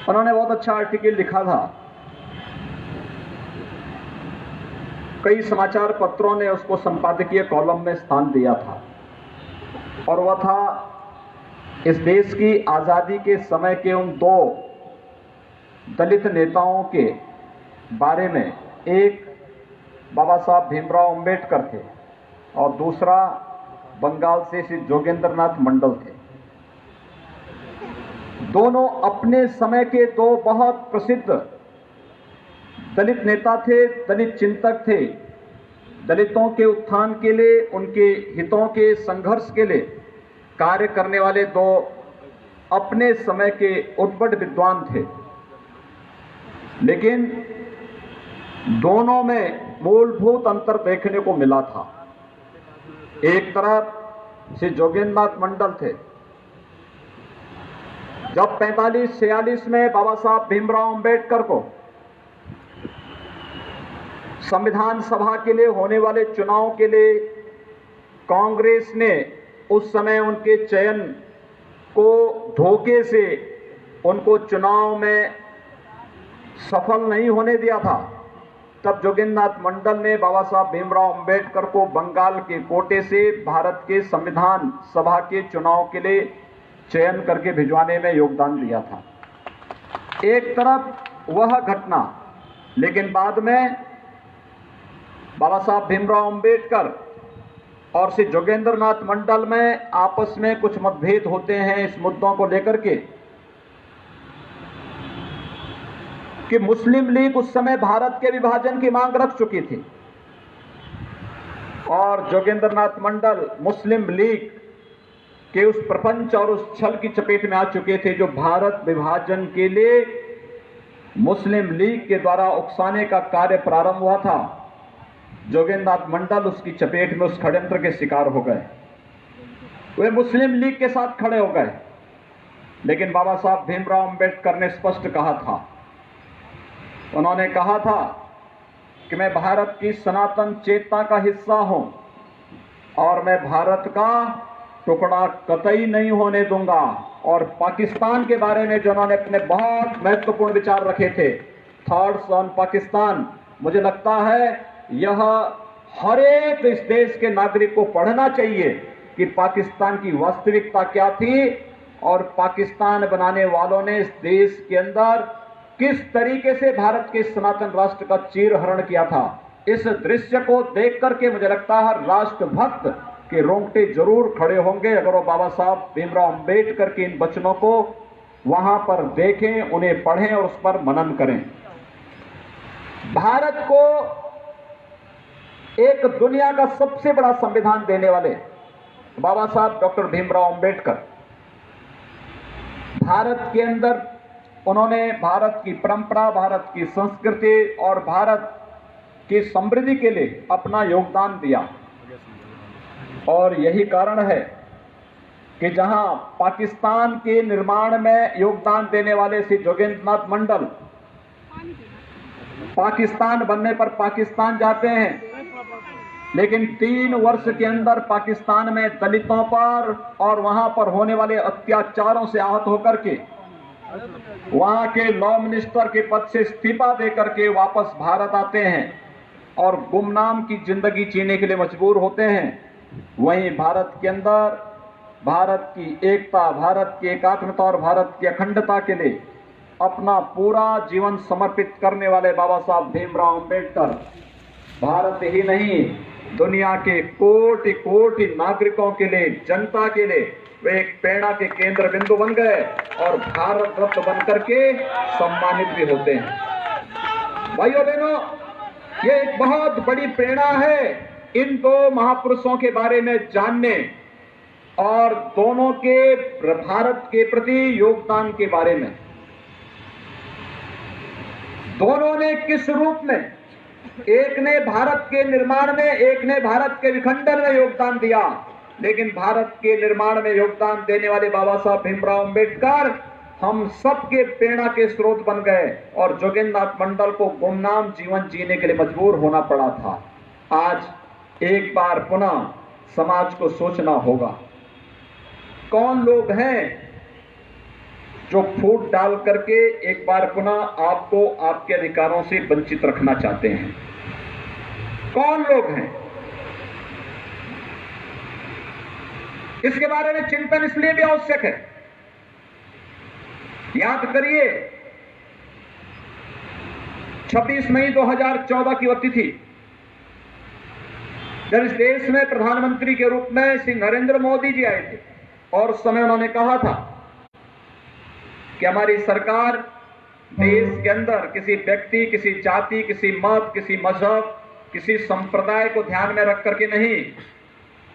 उन्होंने बहुत अच्छा आर्टिकल लिखा था, कई समाचार पत्रों ने उसको संपादकीय कॉलम में स्थान दिया था और वह था इस देश की आज़ादी के समय के उन दो दलित नेताओं के बारे में। एक बाबा साहब भीमराव अंबेडकर थे और दूसरा बंगाल से श्री जोगेंद्र नाथ मंडल थे। दोनों अपने समय के दो बहुत प्रसिद्ध दलित नेता थे, दलित चिंतक थे, दलितों के उत्थान के लिए, उनके हितों के संघर्ष के लिए कार्य करने वाले दो अपने समय के उद्भट विद्वान थे। लेकिन दोनों में मूलभूत अंतर देखने को मिला था। एक तरफ श्री जोगेंद्र नाथ मंडल थे। जब 45-46 में बाबा साहब भीमराव अंबेडकर को संविधान सभा के लिए होने वाले चुनाव के लिए कांग्रेस ने उस समय उनके चयन को धोखे से उनको चुनाव में सफल नहीं होने दिया था, तब जोगेंद्र नाथ मंडल ने बाबा साहब भीमराव अंबेडकर को बंगाल के कोटे से भारत के संविधान सभा के चुनाव के लिए चयन करके भिजवाने में योगदान दिया था। एक तरफ वह घटना, लेकिन बाद में बाबा साहब भीमराव अंबेडकर और श्री जोगेंद्र नाथ मंडल में आपस में कुछ मतभेद होते हैं इस मुद्दों को लेकर के कि मुस्लिम लीग उस समय भारत के विभाजन की मांग रख चुकी थी और जोगेंद्रनाथ मंडल मुस्लिम लीग के उस प्रपंच और उस छल की चपेट में आ चुके थे जो भारत विभाजन के लिए मुस्लिम लीग के द्वारा उकसाने का कार्य प्रारंभ हुआ था। जोगेंद्रनाथ मंडल उसकी चपेट में उस षड्यंत्र के शिकार हो गए। वे मुस्लिम लीग के साथ खड़े हो गए। लेकिन बाबा साहब भीमराव अंबेडकर ने स्पष्ट कहा था, उन्होंने कहा था कि मैं भारत की सनातन चेतना का हिस्सा हूं और मैं भारत का टुकड़ा कतई नहीं होने दूंगा। और पाकिस्तान के बारे में जो उन्होंने अपने बहुत महत्वपूर्ण विचार रखे थे, थॉट्स ऑन पाकिस्तान, मुझे लगता है यह हर एक इस देश के नागरिक को पढ़ना चाहिए कि पाकिस्तान की वास्तविकता क्या थी और पाकिस्तान बनाने वालों ने इस देश के अंदर किस तरीके से भारत के सनातन राष्ट्र का चीरहरण किया था। इस दृश्य को देख करके मुझे लगता है राष्ट्रभक्त के रोंगटे जरूर खड़े होंगे अगर वो बाबा साहब भीमराव अंबेडकर के इन वचनों को वहां पर देखें, उन्हें पढ़ें और उस पर मनन करें। भारत को एक दुनिया का सबसे बड़ा संविधान देने वाले बाबा साहब डॉक्टर भीमराव अंबेडकर, भारत के अंदर उन्होंने भारत की परंपरा, भारत की संस्कृति और भारत की समृद्धि के लिए अपना योगदान दिया। और यही कारण है कि जहां पाकिस्तान के निर्माण में योगदान देने वाले श्री जोगेंद्रनाथ मंडल पाकिस्तान बनने पर पाकिस्तान जाते हैं, लेकिन 3 वर्ष के अंदर पाकिस्तान में दलितों पर और वहां पर होने वाले अत्याचारों से आहत होकर के वहां के लॉ मिनिस्टर के पद से इस्तीफा देकर के वापस भारत आते हैं और गुमनाम की जिंदगी जीने के लिए मजबूर होते हैं। वहीं भारत के अंदर भारत की एकता, भारत की एकात्मता और भारत की अखंडता के लिए अपना पूरा जीवन समर्पित करने वाले बाबा साहब भीमराव अंबेडकर भारत ही नहीं, दुनिया के कोटि कोटि नागरिकों के लिए, जनता के लिए वे एक प्रेरणा के केंद्र बिंदु बन गए और भारत रत्न बनकर के सम्मानित भी होते हैं। भाइयों बहनों, ये एक बहुत बड़ी प्रेरणा है इन 2 महापुरुषों के बारे में जानने और दोनों के भारत के प्रति योगदान के बारे में। दोनों ने किस रूप में, एक ने भारत के निर्माण में, एक ने भारत के विखंडन में योगदान दिया, लेकिन भारत के निर्माण में योगदान देने वाले बाबा साहब भीमराव अंबेडकर हम सबके प्रेरणा के स्रोत बन गए और जोगेंद्रनाथ मंडल को गुमनाम जीवन जीने के लिए मजबूर होना पड़ा था। आज एक बार पुनः समाज को सोचना होगा, कौन लोग हैं जो फूट डाल करके एक बार पुनः आपको आपके अधिकारों से वंचित रखना चाहते हैं? कौन लोग हैं? इसके बारे में चिंतन इसलिए भी आवश्यक है। याद करिए 26 मई 2014 की वह तिथि जब इस देश में प्रधानमंत्री के रूप में श्री नरेंद्र मोदी जी आए थे और उस समय उन्होंने कहा था कि हमारी सरकार देश के अंदर किसी व्यक्ति, किसी जाति, किसी मत, किसी मजहब, किसी संप्रदाय को ध्यान में रख करके नहीं,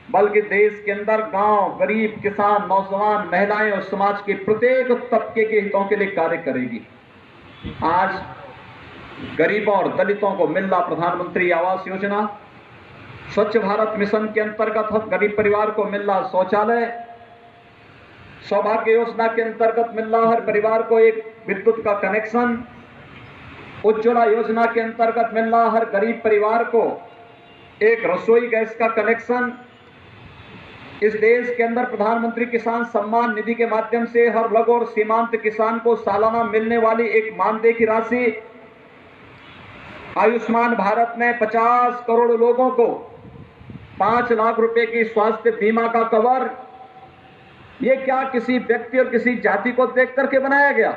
बल्कि देश के अंदर गांव, गरीब, किसान, नौजवान, महिलाएं और समाज के प्रत्येक तबके के हितों के लिए कार्य करेगी। आज गरीबों और दलितों को मिल रहा प्रधानमंत्री आवास योजना, स्वच्छ भारत मिशन के अंतर्गत हर गरीब परिवार को मिल रहा शौचालय, सौभाग्य योजना के अंतर्गत मिल रहा हर परिवार को एक विद्युत का कनेक्शन, उज्ज्वला योजना के अंतर्गत मिल रहा हर गरीब परिवार को एक रसोई गैस का कनेक्शन, इस देश के अंदर प्रधानमंत्री किसान सम्मान निधि के माध्यम से हर लघु और सीमांत किसान को सालाना मिलने वाली एक मानदेय की राशि, आयुष्मान भारत में 50 करोड़ लोगों को 5 लाख रुपए की स्वास्थ्य बीमा का कवर। ये क्या किसी व्यक्ति और किसी जाति को देख करके बनाया गया?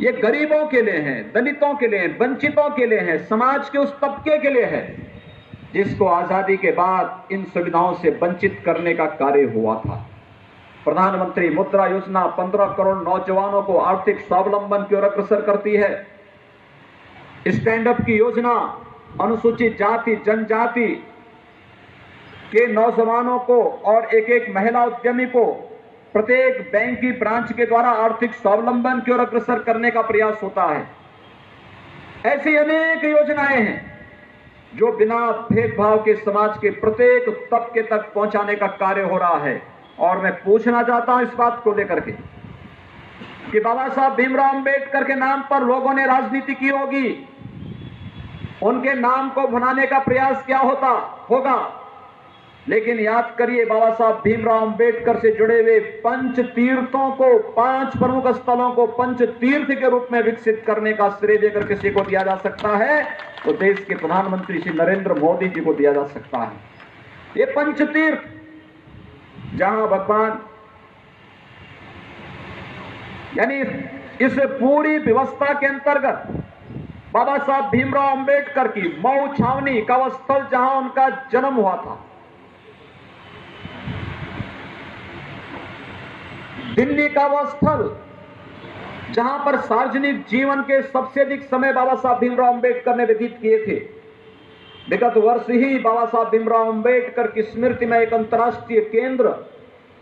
ये गरीबों के लिए है, दलितों के लिए, वंचितों के लिए है, समाज के उस तबके के लिए है जिसको आजादी के बाद इन सुविधाओं से वंचित करने का कार्य हुआ था। प्रधानमंत्री मुद्रा योजना 15 करोड़ नौजवानों को आर्थिक स्वावलंबन की ओर अग्रसर करती है। स्टैंड अप की योजना अनुसूचित जाति, जनजाति के नौजवानों को और एक एक महिला उद्यमी को प्रत्येक बैंक की ब्रांच के द्वारा आर्थिक स्वावलंबन की ओर अग्रसर करने का प्रयास होता है। ऐसी अनेक योजनाएं हैं जो बिना भेदभाव के समाज के प्रत्येक तबके तक पहुंचाने का कार्य हो रहा है। और मैं पूछना चाहता हूं इस बात को लेकर के कि बाबा साहब भीमराव अंबेडकर के नाम पर लोगों ने राजनीति की होगी, उनके नाम को बनाने का प्रयास क्या होगा, लेकिन याद करिए बाबा साहब भीमराव अंबेडकर से जुड़े हुए पंच तीर्थों को, 5 प्रमुख स्थलों को पंच तीर्थ के रूप में विकसित करने का श्रेय देकर किसी को दिया जा सकता है तो देश के प्रधानमंत्री श्री नरेंद्र मोदी जी को दिया जा सकता है। ये पंच तीर्थ जहां भगवान यानी इस पूरी व्यवस्था के अंतर्गत बाबा साहब भीमराव अंबेडकर की मऊ छावनी का वह स्थल जहां उनका जन्म हुआ था, दिल्ली का वह स्थल जहां पर सार्वजनिक जीवन के सबसे अधिक समय बाबा साहब भीमराव अंबेडकर ने व्यतीत किए थे। विगत वर्ष ही बाबा साहब भीमराव अंबेडकर की स्मृति में एक अंतर्राष्ट्रीय केंद्र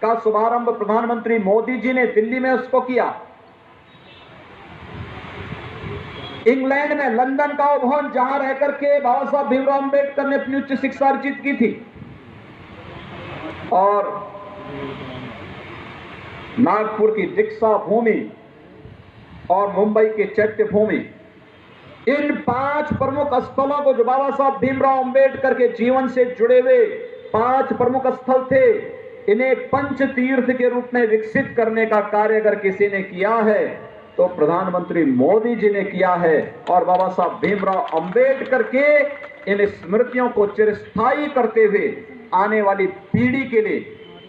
का शुभारंभ प्रधानमंत्री मोदी जी ने दिल्ली में उसको किया। इंग्लैंड में लंदन का वो भवन जहां रहकर के बाबा साहब भीमराव अंबेडकर ने अपनी उच्च शिक्षा अर्जित की थी, और नागपुर की दीक्षा भूमि और मुंबई के चैत्य भूमि, इन 5 प्रमुख स्थलों को जो बाबा साहब भीमराव अंबेडकर के जीवन से जुड़े हुए 5 प्रमुख स्थल थे, इन्हें पंच तीर्थ के रूप में विकसित करने का कार्य अगर किसी ने किया है तो प्रधानमंत्री मोदी जी ने किया है। और बाबा साहब भीमराव अंबेडकर के इन स्मृतियों को चिरस्थायी करते हुए आने वाली पीढ़ी के लिए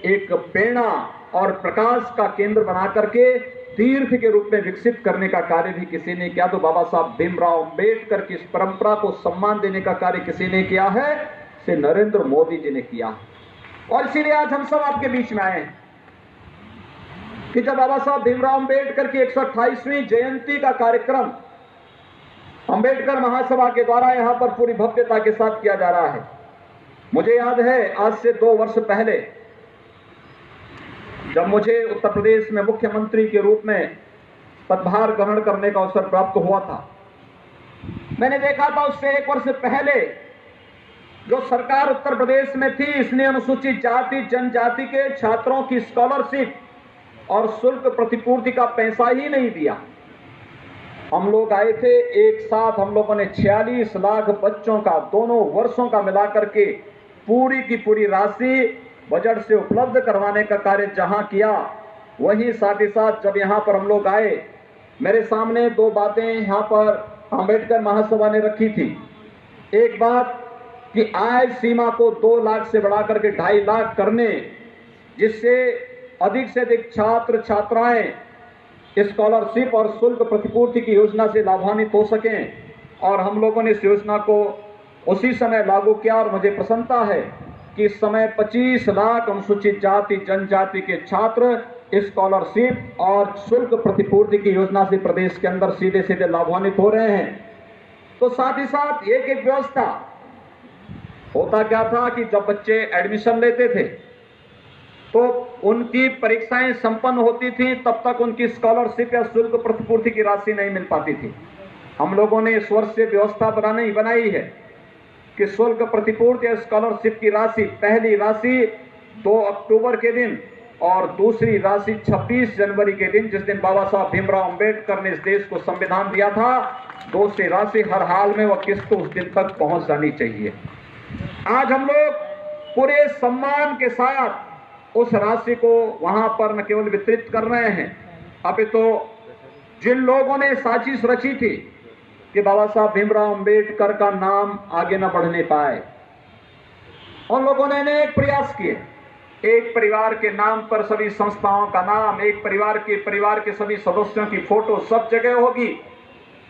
एक प्रेरणा और प्रकाश का केंद्र बना करके तीर्थ के रूप में विकसित करने का कार्य भी किसी ने किया तो बाबा साहब भीमराव अंबेडकर की इस परंपरा को सम्मान देने का कार्य किसी ने किया है, श्री नरेंद्र मोदी जी ने किया। और इसीलिए आज हम सब आपके बीच में आए हैं कि जब बाबा साहब भीमराव अंबेडकर की 128वीं जयंती का कार्यक्रम अंबेडकर महासभा के द्वारा यहां पर पूरी भव्यता के साथ किया जा रहा है। मुझे याद है आज से 2 वर्ष पहले जब मुझे उत्तर प्रदेश में मुख्यमंत्री के रूप में पदभार ग्रहण करने का अवसर प्राप्त हुआ था, मैंने देखा था उससे 1 वर्ष पहले जो सरकार उत्तर प्रदेश में थी, इसने अनुसूचित जाति जनजाति के छात्रों की स्कॉलरशिप और शुल्क प्रतिपूर्ति का पैसा ही नहीं दिया। हम लोग आए थे एक साथ, हम लोगों ने 46 लाख बच्चों का दोनों वर्षों का मिलाकर के पूरी की पूरी राशि बजट से उपलब्ध करवाने का कार्य जहां किया, वहीं साथ ही साथ जब यहां पर हम लोग आए, मेरे सामने 2 बातें यहां पर अंबेडकर महासभा ने रखी थी। एक बात कि आय सीमा को 2 लाख से बढ़ा करके 2.5 लाख करने, जिससे अधिक से अधिक छात्र छात्राएं स्कॉलरशिप और शुल्क प्रतिपूर्ति की योजना से लाभान्वित हो सकें। और हम लोगों ने इस योजना को उसी समय लागू किया और मुझे प्रसन्नता है कि इस समय 25 लाख अनुसूचित जाति जनजाति के छात्र स्कॉलरशिप और शुल्क प्रतिपूर्ति की योजना से प्रदेश के अंदर सीधे सीधे लाभान्वित हो रहे हैं। तो साथ ही साथ एक व्यवस्था होता क्या था कि जब बच्चे एडमिशन लेते थे तो उनकी परीक्षाएं संपन्न होती थी, तब तक उनकी स्कॉलरशिप या शुल्क प्रतिपूर्ति की राशि नहीं मिल पाती थी। हम लोगों ने इस वर्ष से व्यवस्था बनाई है कि शुल्क प्रतिपूर्ति या स्कॉलरशिप की राशि, पहली राशि 2 अक्टूबर के दिन और दूसरी राशि 26 जनवरी के दिन, जिस दिन बाबा साहब भीमराव अंबेडकर ने इस देश को संविधान दिया था, दूसरी राशि हर हाल में वह किस्त उस दिन तक पहुंच जानी चाहिए। आज हम लोग पूरे सम्मान के साथ उस राशि को वहां पर न केवल वितरित कर रहे हैं, अपितु जिन लोगों ने साजिश रची थी कि बाबा साहब भीमराव अंबेडकर का नाम आगे न बढ़ने पाए, उन लोगों ने अनेक प्रयास किए। एक परिवार के नाम पर सभी संस्थाओं का नाम, एक परिवार के सभी सदस्यों की फोटो सब जगह होगी।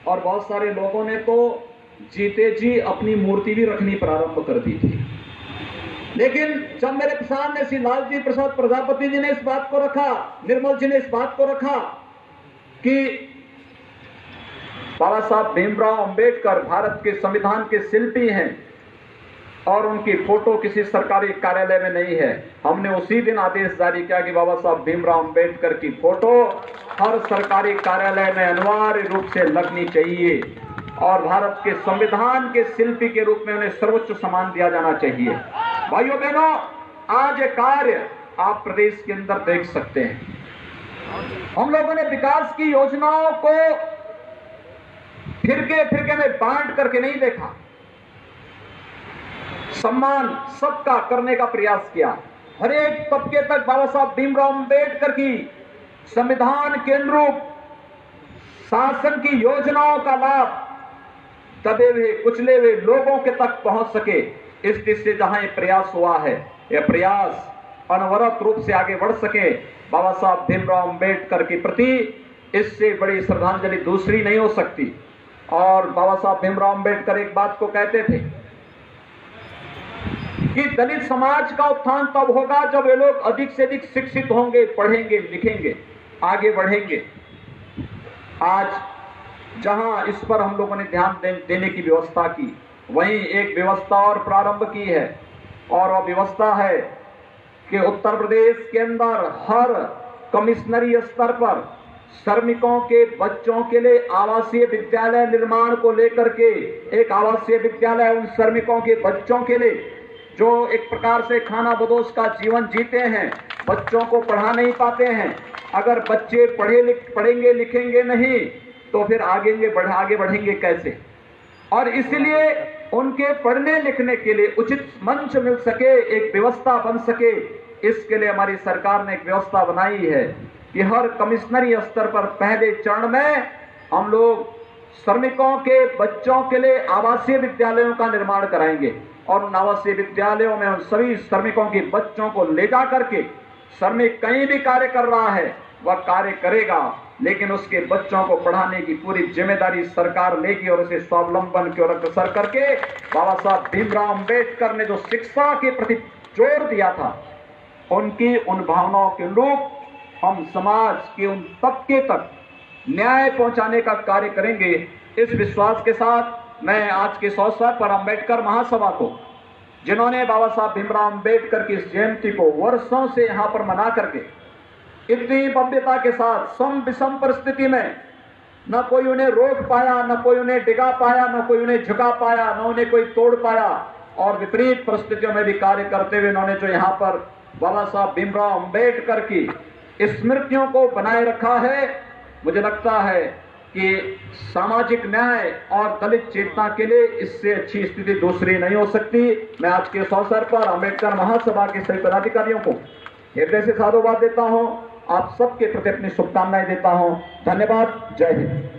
और बहुत सारे लोगों ने तो जीते जी अपनी मूर्ति भी रखनी प्रारंभ कर दी थी। लेकिन जब मेरे सामने श्री लालजी प्रसाद प्रजापति जी ने इस बात को रखा, निर्मल जी ने इस बात को रखा कि बाबा साहब भीमराव अंबेडकर भारत के संविधान के शिल्पी हैं, और उनकी फोटो किसी सरकारी कार्यालय में नहीं है। हमने उसी दिन आदेश जारी किया कि बाबा साहब भीमराव अंबेडकर की फोटो हर सरकारी कार्यालय में अनिवार्य रूप से लगनी चाहिए और भारत के संविधान के शिल्पी के रूप में उन्हें सर्वोच्च सम्मान दिया जाना चाहिए। भाइयों बहनों, आज ये कार्य आप प्रदेश के अंदर देख सकते हैं। हम लोगों ने विकास की योजनाओं को फिरके में बांट करके नहीं देखा, सम्मान सबका करने का प्रयास किया। हर एक तबके तक बाबा साहब भीमराव अंबेडकर की संविधान के अनुरूप शासन की योजनाओं का लाभ दबे हुए कुचले हुए लोगों के तक पहुंच सके, इस दिशा से जहां ये प्रयास हुआ है, यह प्रयास अनवरत रूप से आगे बढ़ सके। बाबा साहब भीमराव अंबेडकर के प्रति इससे बड़ी श्रद्धांजलि दूसरी नहीं हो सकती। और बाबा साहब भीमराव अंबेडकर एक बात को कहते थे कि दलित समाज का उत्थान तब होगा जब वे लोग अधिक से अधिक शिक्षित होंगे, पढ़ेंगे, लिखेंगे, आगे बढ़ेंगे। आज जहां इस पर हम लोगों ने ध्यान देने की व्यवस्था की, वहीं एक व्यवस्था और प्रारंभ की है, और वह व्यवस्था है कि उत्तर प्रदेश के अंदर हर कमिश्नरी स्तर पर श्रमिकों के बच्चों के लिए आवासीय विद्यालय निर्माण को लेकर के एक आवासीय विद्यालय उन श्रमिकों के बच्चों के लिए जो एक प्रकार से खाना बदोश का जीवन जीते हैं, बच्चों को पढ़ा नहीं पाते हैं। अगर बच्चे पढ़ेंगे लिखेंगे नहीं तो फिर आगे बढ़ेंगे कैसे? और इसलिए उनके पढ़ने लिखने के लिए उचित मंच मिल सके, एक व्यवस्था बन सके, इसके लिए हमारी सरकार ने एक व्यवस्था बनाई है कि हर कमिश्नरी स्तर पर पहले चरण में हम लोग श्रमिकों के बच्चों के लिए आवासीय विद्यालयों का निर्माण कराएंगे और उन आवासीय विद्यालयों में उन सभी श्रमिकों के बच्चों को ले जा करके श्रमिक कहीं भी कार्य कर रहा है वह कार्य करेगा, लेकिन उसके बच्चों को पढ़ाने की पूरी जिम्मेदारी सरकार लेगी और उसे स्वावलंबन की ओर अग्रसर करके बाबा साहब भीमराव अंबेडकर ने जो शिक्षा के प्रति जोर दिया था, उनकी उन भावनाओं के अनुरूप हम समाज के उन तबके तक न्याय पहुंचाने का कार्य करेंगे। इस विश्वास के साथ मैं आज के इस अवसर पर अंबेडकर महासभा को, जिन्होंने बाबा साहब भीमराव अंबेडकर की इस जयंती को वर्षों से यहाँ पर मना करके इतनी भव्यता के साथ सम विषम परिस्थिति में न कोई उन्हें रोक पाया, न कोई उन्हें डिगा पाया, न कोई उन्हें झुका पाया, न उन्हें कोई तोड़ पाया, और विपरीत परिस्थितियों में भी कार्य करते हुए इन्होंने जो यहाँ पर बाबा साहब भीमराव अंबेडकर की स्मृतियों को बनाए रखा है, मुझे लगता है कि सामाजिक न्याय और दलित चेतना के लिए इससे अच्छी स्थिति दूसरी नहीं हो सकती। मैं आज के इस अवसर पर अंबेडकर महासभा के सभी पदाधिकारियों को हृदय से साधुवाद देता हूं, आप सबके प्रति अपनी शुभकामनाएं देता हूं। धन्यवाद। जय हिंद।